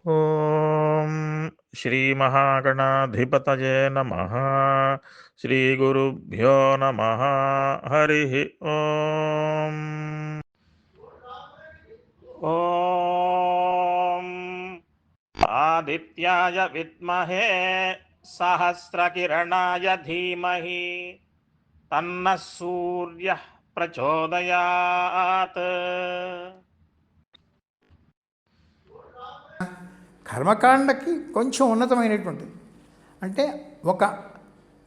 ఓం శ్రీ మహాగణాధిపతయే నమః. శ్రీ గురుభ్యో నమః. హరి ఓం. ఓం ఆదిత్యాయ విద్మహే సహస్రకిరణాయ ధీమహి తన్నః సూర్యః ప్రచోదయాత్. కర్మకాండకి కొంచెం ఉన్నతమైనటువంటిది. అంటే ఒక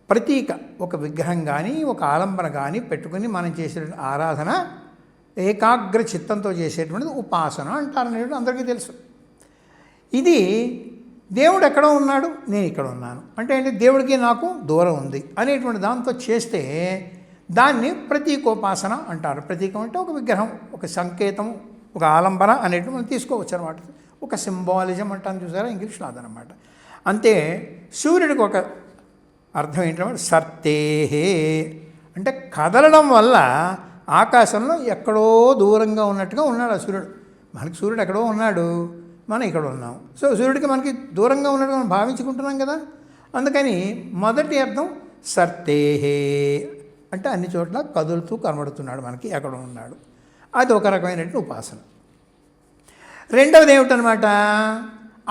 ప్రతీక, ఒక విగ్రహం కానీ ఒక ఆలంబన కానీ పెట్టుకుని మనం చేసే ఆరాధన ఏకాగ్ర చిత్తంతో చేసేటువంటిది ఉపాసన అంటారనేది అందరికీ తెలుసు. ఇది దేవుడు ఎక్కడో ఉన్నాడు, నేను ఇక్కడ ఉన్నాను అంటే ఏంటి, దేవుడికి నాకు దూరం ఉంది అనేటువంటి దాంతో చేస్తే దాన్ని ప్రతీకోపాసన అంటారు. ప్రతీకం అంటే ఒక విగ్రహం, ఒక సంకేతం, ఒక ఆలంబన అనేటువంటి మనం తీసుకోవచ్చు అనమాట. ఒక సింబాలిజం అంటాను చూసారా, ఇంగ్లీష్లో అదనమాట. అంతే సూర్యుడికి ఒక అర్థం ఏంటంటే సర్తేహే అంటే కదలడం వల్ల ఆకాశంలో ఎక్కడో దూరంగా ఉన్నట్టుగా ఉన్నాడు ఆ సూర్యుడు. మనకి సూర్యుడు ఎక్కడో ఉన్నాడు, మనం ఇక్కడ ఉన్నాం. సో సూర్యుడికి మనకి దూరంగా ఉన్నట్టు మనం భావించుకుంటున్నాం కదా. అందుకని మొదటి అర్థం సర్తేహే అంటే అన్ని చోట్ల కదులుతూ కనబడుతున్నాడు, మనకి ఎక్కడ ఉన్నాడు. అది ఒక రకమైనటువంటి ఉపాసన. రెండవది ఏమిటనమాట,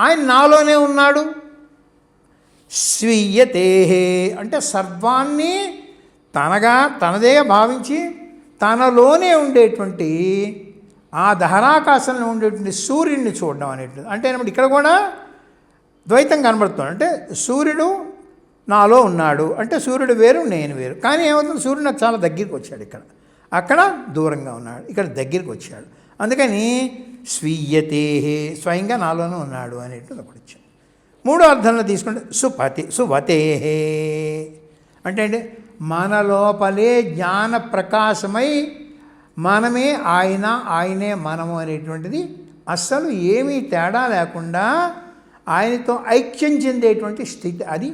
ఆయన నాలోనే ఉన్నాడు. స్వీయతేహే అంటే సర్వాన్ని తనదే భావించి తనలోనే ఉండేటువంటి ఆ దహరాకాశంలో ఉండేటువంటి సూర్యుడిని చూడడం అనేటువంటి. అంటే ఇక్కడ కూడా ద్వైతం కనబడుతుంది. అంటే సూర్యుడు నాలో ఉన్నాడు అంటే సూర్యుడు వేరు, నేను వేరు. కానీ ఏమవుతుంది, సూర్యుడు నాకు చాలా దగ్గరికి వచ్చాడు. అక్కడ దూరంగా ఉన్నాడు, ఇక్కడ దగ్గరికి వచ్చాడు. అందుకని స్వీయతే స్వయంగా నాలోనే ఉన్నాడు అనేటువంటి ఒకటి వచ్చాడు. మూడో అర్థంలో తీసుకుంటే సువతేహే అంటే మన లోపలే జ్ఞాన ప్రకాశమై మనమే ఆయన, ఆయనే మనము అనేటువంటిది అస్సలు ఏమీ తేడా లేకుండా ఆయనతో ఐక్యం చెందేటువంటి స్థితి. అది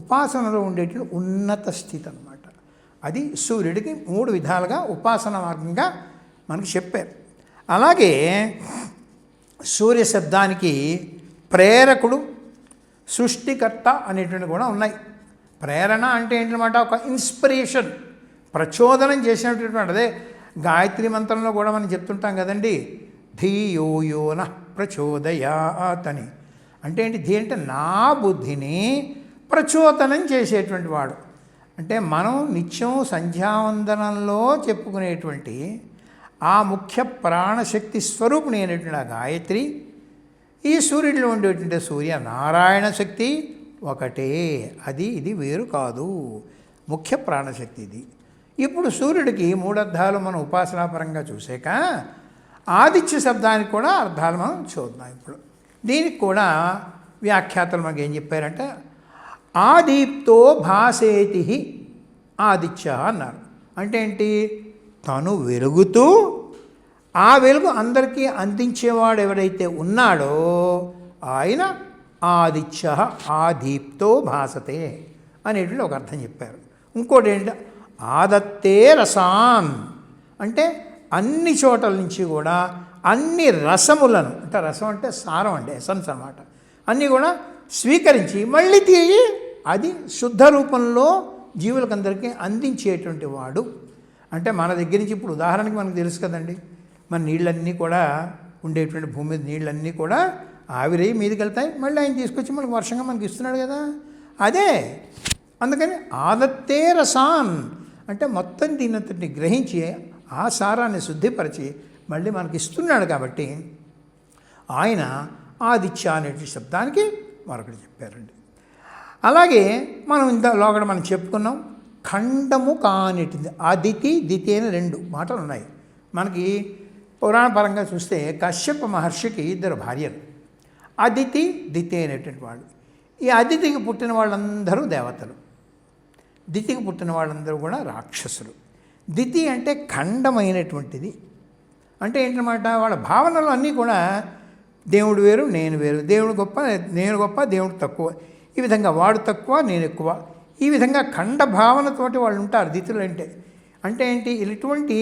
ఉపాసనలో ఉండేటువంటి ఉన్నత స్థితి అన్నమాట. అది సూర్యుడికి మూడు విధాలుగా ఉపాసన మార్గంగా మనకు చెప్పారు. అలాగే సూర్య శబ్దానికి ప్రేరకుడు, సృష్టికర్త అనేటువంటి కూడా ఉన్నాయి. ప్రేరణ అంటే ఏంటన్నమాట, ఒక ఇన్స్పిరేషన్, ప్రచోదనం చేసినటువంటి. అదే గాయత్రి మంత్రంలో కూడా మనం చెప్తుంటాం కదండి, ధియో యో నః ప్రచోదయాత్ అని. అంటే ఏంటి, ధీ అంటే నా బుద్ధిని ప్రచోదనం చేసేటువంటి వాడు. అంటే మనం నిత్యం సంధ్యావందనంలో చెప్పుకునేటువంటి ఆ ముఖ్య ప్రాణశక్తి స్వరూపిణి అయినటువంటి ఆ గాయత్రి, ఈ సూర్యుడిలో ఉండేటువంటి సూర్యనారాయణ శక్తి ఒకటే. ఇది వేరు కాదు, ముఖ్య ప్రాణశక్తి ఇది. ఇప్పుడు సూర్యుడికి మూడు అర్థాలు మనం ఉపాసనాపరంగా చూసాక ఆదిత్య శబ్దానికి కూడా అర్థాలు మనం చూద్దాం. ఇప్పుడు దీనికి కూడా వ్యాఖ్యాతలు మనకి ఏం చెప్పారంటే, ఆదీప్తో భాసేతి ఆదిత్య అన్నారు. అంటే ఏంటి, తను వెలుగుతూ ఆ వెలుగు అందరికీ అందించేవాడు ఎవరైతే ఉన్నాడో ఆయన ఆదిత్య, ఆదీప్తో భాసతే అనేటువంటి ఒక అర్థం చెప్పారు. ఇంకోటి ఏంటంటే ఆదత్తే రసాన్ అంటే అన్ని చోట్ల నుంచి కూడా అన్ని రసములను, అంటే రసం అంటే సారం అంటే ఎసెన్స్ అన్నమాట, అన్నీ కూడా స్వీకరించి మళ్ళీ తిరిగి అది శుద్ధ రూపంలో జీవులకందరికీ అందించేటువంటి వాడు. అంటే మన దగ్గర నుంచి ఇప్పుడు ఉదాహరణకి మనకు తెలుసు కదండి, మన నీళ్ళన్నీ కూడా ఉండేటువంటి భూమి మీద నీళ్ళన్నీ కూడా ఆవిరై మీదకి వెళ్తాయి, మళ్ళీ ఆయన తీసుకొచ్చి మనకు వర్షంగా మనకి ఇస్తున్నాడు కదా, అదే. అందుకని ఆదత్తే రసాన్ అంటే మొత్తం దీనంతటిని గ్రహించి ఆ సారాన్ని శుద్ధిపరిచి మళ్ళీ మనకి ఇస్తున్నాడు. కాబట్టి ఆయన ఆదిత్య అనేటువంటి శబ్దానికి మరొకటి చెప్పారండి. అలాగే మనం ఇంతలో మనం చెప్పుకున్నాం, ఖండము కానిటిది అదితి, దితి అని రెండు మాటలు ఉన్నాయి. మనకి పురాణపరంగా చూస్తే కశ్యప మహర్షికి ఇద్దరు భార్యలు, అదితి దితి అనేటువంటి వాళ్ళు. ఈ అదితికి పుట్టిన వాళ్ళందరూ దేవతలు, దితికి పుట్టిన వాళ్ళందరూ కూడా రాక్షసులు. దితి అంటే ఖండమైనటువంటిది. అంటే ఏంటన్నమాట, వాళ్ళ భావనలు అన్నీ కూడా దేవుడు వేరు, నేను వేరు, దేవుడు గొప్ప, నేను గొప్ప, దేవుడు తక్కువ, ఈ విధంగా వాడు తక్కువ, నేను ఎక్కువ, ఈ విధంగా ఖండ భావనతోటి వాళ్ళు ఉంటారు దితులు. అంటే ఏంటి, ఇటువంటి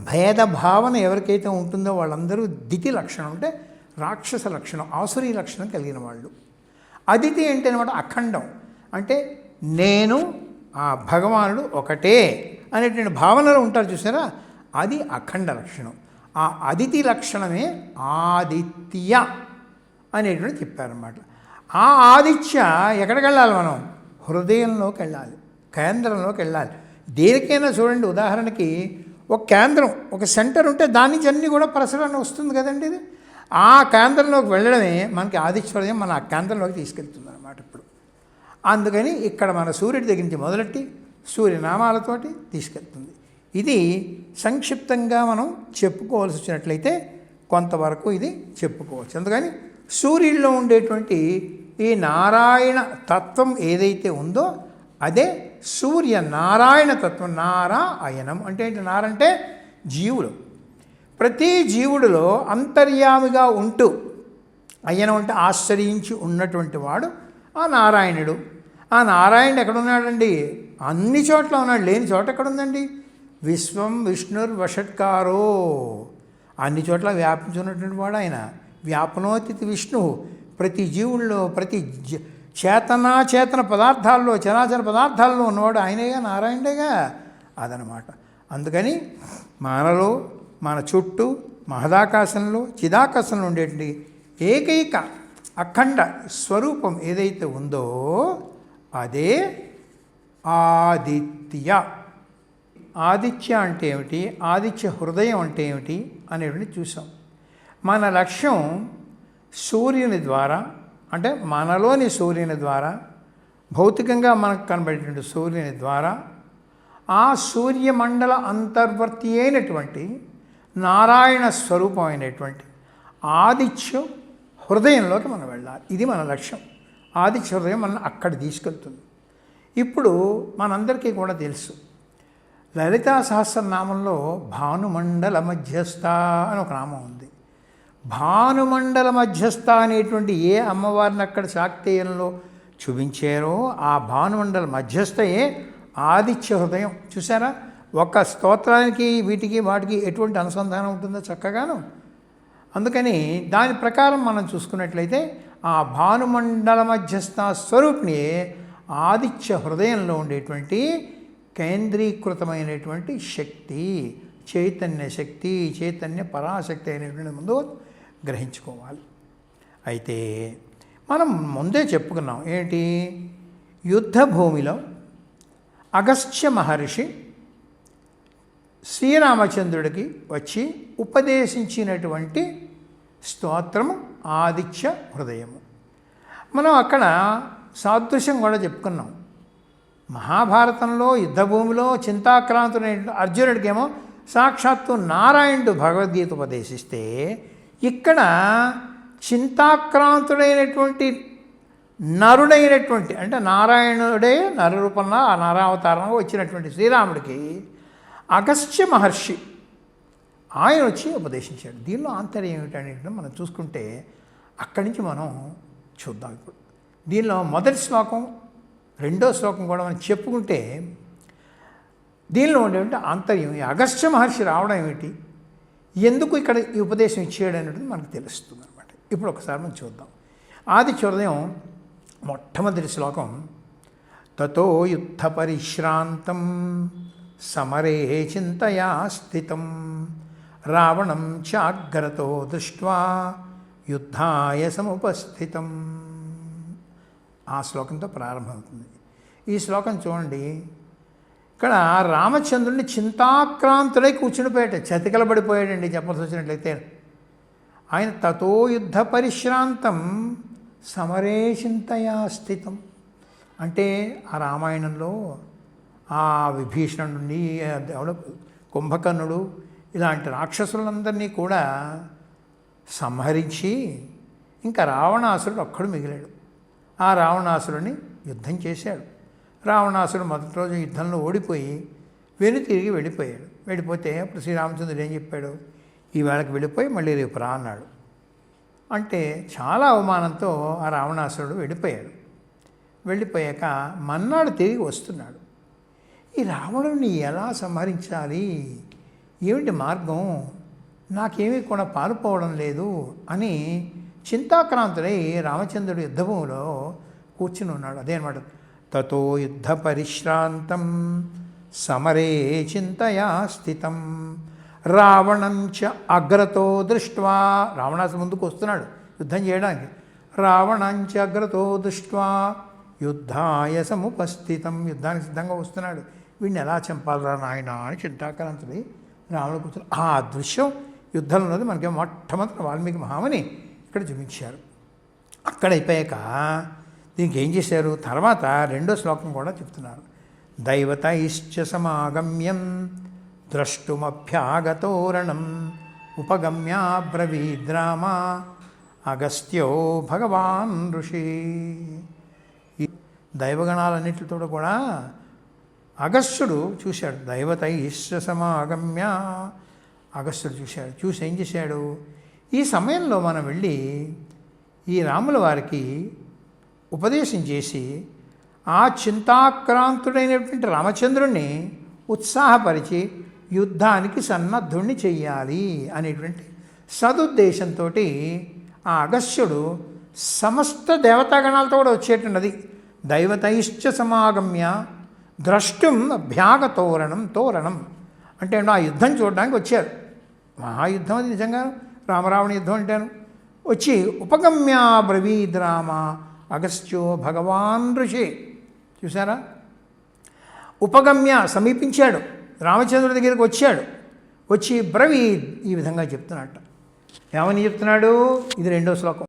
భేద భావన ఎవరికైతే ఉంటుందో వాళ్ళందరూ దితి లక్షణం. అంటే రాక్షస లక్షణం, ఆసురీ లక్షణం కలిగిన వాళ్ళు. అదితి అంటే అనమాట అఖండం, అంటే నేను ఆ భగవానుడు ఒకటే అనేటువంటి భావనలో ఉంటారు చూసారా, అది అఖండ లక్షణం. ఆ అదితి లక్షణమే ఆదిత్య అనేటువంటి చెప్పారన్నమాట. ఆ ఆదిత్య ఎక్కడికి వెళ్ళాలి? మనం హృదయంలోకి వెళ్ళాలి, కేంద్రంలోకి వెళ్ళాలి. దేనికైనా చూడండి, ఉదాహరణకి ఒక కేంద్రం, ఒక సెంటర్ ఉంటే దాని నుంచి అన్నీ కూడా ప్రసరణ వస్తుంది కదండి. ఇది ఆ కేంద్రంలోకి వెళ్ళడమే మనకి ఆదిత్య హృదయం మన ఆ కేంద్రంలోకి తీసుకెళ్తుంది అన్నమాట. ఇప్పుడు అందుకని ఇక్కడ మన సూర్యుడి దగ్గర నుంచి మొదలెట్టి సూర్యనామాలతోటి తీసుకెళ్తుంది. ఇది సంక్షిప్తంగా మనం చెప్పుకోవాల్సి వచ్చినట్లయితే కొంతవరకు ఇది చెప్పుకోవచ్చు. అందుకని సూర్యుడిలో ఉండేటువంటి ఈ నారాయణ తత్వం ఏదైతే ఉందో అదే సూర్య నారాయణ తత్వం. నారాయణం అంటే ఏంటి? నారంటే జీవుడు. ప్రతి జీవుడిలో అంతర్యామిగా ఉంటూ, అయ్యనం అంటే ఆశ్రయించి ఉన్నటువంటి వాడు ఆ నారాయణుడు. ఆ నారాయణుడు ఎక్కడున్నాడండి? అన్ని చోట్ల ఉన్నాడు, లేని చోట ఎక్కడుందండి? విశ్వం విష్ణుర్వషట్కారో, అన్ని చోట్ల వ్యాపించున్నటువంటి వాడు ఆయన. వ్యాపనోతిథి విష్ణు. ప్రతి జీవుల్లో, ప్రతి చేతన పదార్థాల్లో, చరాచర పదార్థాల్లో ఉన్నవాడు ఆయనేగా, నారాయణుడేగా. అదనమాట. అందుకని మనలో, మన చుట్టూ, మహదాకాశంలో, చిదాకాశంలో ఉండేటువంటి ఏకైక అఖండ స్వరూపం ఏదైతే ఉందో అదే ఆదిత్య. ఆదిత్య అంటే ఏమిటి, ఆదిత్య హృదయం అంటే ఏమిటి అనేటువంటి చూసాం. మన లక్ష్యం సూర్యుని ద్వారా, అంటే మనలోని సూర్యుని ద్వారా, భౌతికంగా మనకు కనబడేటువంటి సూర్యుని ద్వారా ఆ సూర్యమండల అంతర్వర్తి అయినటువంటి నారాయణ స్వరూపమైనటువంటి ఆదిత్య హృదయంలోకి మనం వెళ్ళాలి. ఇది మన లక్ష్యం. ఆదిత్య హృదయం మనం అక్కడ తీసుకెళ్తుంది. ఇప్పుడు మనందరికీ కూడా తెలుసు, లలితా సహస్రనామంలో భానుమండల మధ్యస్థ అని ఒక నామం ఉంది. భానుమండల మధ్యస్థ అనేటువంటి ఏ అమ్మవారిని అక్కడ శాక్తేయంలో చూపించారో ఆ భానుమండల మధ్యస్థయే ఆదిత్య హృదయం. చూసారా, ఒక స్తోత్రానికి వీటికి వాటికి ఎటువంటి అనుసంధానం ఉంటుందో చక్కగాను. అందుకని దాని ప్రకారం మనం చూసుకున్నట్లయితే ఆ భానుమండల మధ్యస్థ స్వరూపిణి ఆదిత్య హృదయంలో ఉండేటువంటి కేంద్రీకృతమైనటువంటి శక్తి, చైతన్య శక్తి, చైతన్య పరాశక్తి అయినటువంటి ముందు గ్రహించుకోవాలి. అయితే మనం ముందే చెప్పుకున్నాం ఏంటి, యుద్ధ భూమిలో అగస్త్య మహర్షి శ్రీరామచంద్రుడికి వచ్చి ఉపదేశించినటువంటి స్తోత్రము ఆదిత్య హృదయము. మనం అక్కడ సాదృశ్యం కూడా చెప్పుకున్నాం. మహాభారతంలో యుద్ధభూమిలో చింతాక్రాంతుడైన అర్జునుడికేమో సాక్షాత్తు నారాయణుడు భగవద్గీత ఉపదేశిస్తే, ఇక్కడ చింతాక్రాంతుడైనటువంటి నరుడైనటువంటి, అంటే నారాయణుడే నరరూపంలో ఆ నరావతారంలో వచ్చినటువంటి శ్రీరాముడికి అగస్త్య మహర్షి ఆయన వచ్చి ఉపదేశించాడు. దీనిలో ఆంతర్యం ఏమిటనేది మనం చూసుకుంటే అక్కడి నుంచి మనం చూద్దాం. ఇప్పుడు దీనిలో మొదటి శ్లోకం, రెండో శ్లోకం కూడా మనం చెప్పుకుంటే దీనిలో ఉండేటువంటి ఆంతర్యం, ఈ అగస్త్య మహర్షి రావడం ఏమిటి, ఎందుకు ఇక్కడ ఈ ఉపదేశం ఇచ్చాడు అనేది మనకు తెలుస్తుంది అనమాట. ఇప్పుడు ఒకసారి మనం చూద్దాం. ఆదిత్య హృదయం మొట్టమొదటి శ్లోకం, తతో యుద్ధ పరిశ్రాంతం సమరే చింతయా స్థితం రావణం చాగ్రతో దృష్ట్వా యుద్ధాయ సముపస్థితం. ఆ శ్లోకంతో ప్రారంభమవుతుంది. ఈ శ్లోకం చూడండి, ఇక్కడ రామచంద్రుడిని చింతాక్రాంతుడై కూర్చునిపోయాడు, చతికిలబడిపోయాడండి చెప్పాల్సి వచ్చినట్లయితే. ఆయన తతో యుద్ధ పరిశ్రాంతం సమరే చింతయా స్థితం అంటే ఆ రామాయణంలో ఆ విభీషణుడి నుండి కుంభకర్ణుడు ఇలాంటి రాక్షసులందరినీ కూడా సంహరించి ఇంకా రావణాసురుడు ఒక్కడు మిగిలాడు. ఆ రావణాసురుడిని యుద్ధం చేశాడు. రావణాసురుడు మొదటి రోజు యుద్ధంలో ఓడిపోయి తిరిగి వెళ్ళిపోయాడు. వెళ్ళిపోతే అప్పుడు శ్రీరామచంద్రుడు ఏం చెప్పాడు, ఈ వేళకి వెళ్ళిపోయి మళ్ళీ రేపు రా అన్నాడు. అంటే చాలా అవమానంతో ఆ రావణాసురుడు వెళ్ళిపోయాడు. వెళ్ళిపోయాక మన్నాడు తిరిగి వస్తున్నాడు. ఈ రావణుడిని ఎలా సంహరించాలి, ఏమిటి మార్గం, నాకేమీ కూడా పాలుపోవడం లేదు అని చింతాక్రాంతుడై రామచంద్రుడు యుద్ధభూమిలో కూర్చుని ఉన్నాడు. అదే అనమాట. తతో యుద్ధ పరిశ్రాంతం సమరే చింతయా స్థితం రావణంచ అగ్రతో దృష్ట్వా, రావణాసు ముందుకు వస్తున్నాడు యుద్ధం చేయడానికి. రావణంచ అగ్రతో దృష్ట్వా యుద్ధాయ సముపస్థితం, యుద్ధానికి సిద్ధంగా వస్తున్నాడు. వీడిని ఎలా చంపాలరా నాయన అని చింతాక్రాంతుడై రావణుడు కూర్చుని ఆ దృశ్యం యుద్ధంలో ఉన్నది మనకి మొట్టమొదటి వాల్మీకి మహాముని ఇక్కడ చూపించారు. అక్కడ అయిపోయాక దీనికి ఏం చేశారు, తర్వాత రెండో శ్లోకం కూడా చెప్తున్నారు. దైవతైశ్చ సమాగమ్యం ద్రష్టుమభ్యాగతోరణం ఉపగమ్యాబ్రవీద్రామ అగస్త్యో భగవాన్ ఋషి. ఈ దైవగణాలన్నిటితో కూడా అగస్త్యుడు చూశాడు. దైవతైశ్చ సమాగమ్య, అగస్త్యుడు చూశాడు. చూసి ఏం చేశాడు, ఈ సమయంలో మనం వెళ్ళి ఈ రాముల వారికి ఉపదేశం చేసి ఆ చింతాక్రాంతుడైనటువంటి రామచంద్రుణ్ణి ఉత్సాహపరిచి యుద్ధానికి సన్నద్ధుణ్ణి చెయ్యాలి అనేటువంటి సదుద్దేశంతో ఆ అగస్త్యుడు సమస్త దేవతాగణాలతో కూడా వచ్చేటున్నది. దైవతైశ్చ సమాగమ్య ద్రష్టుం అభ్యాగతోరణం, తోరణం అంటే ఆ యుద్ధం చూడడానికి వచ్చారు. మహాయుద్ధం అది నిజంగా, రామరావణ యుద్ధం అంటాను. వచ్చి ఉపగమ్యాబ్రవీద్ రామ అగస్త్యో భగవాన్ ఋషి. చూసారా, ఉపగమ్య సమీపించాడు, రామచంద్రుడి దగ్గరికి వచ్చాడు. వచ్చి బ్రవీద్ ఈ విధంగా చెప్తున్నట్ట. ఏమని చెప్తున్నాడు, ఇది రెండో శ్లోకం.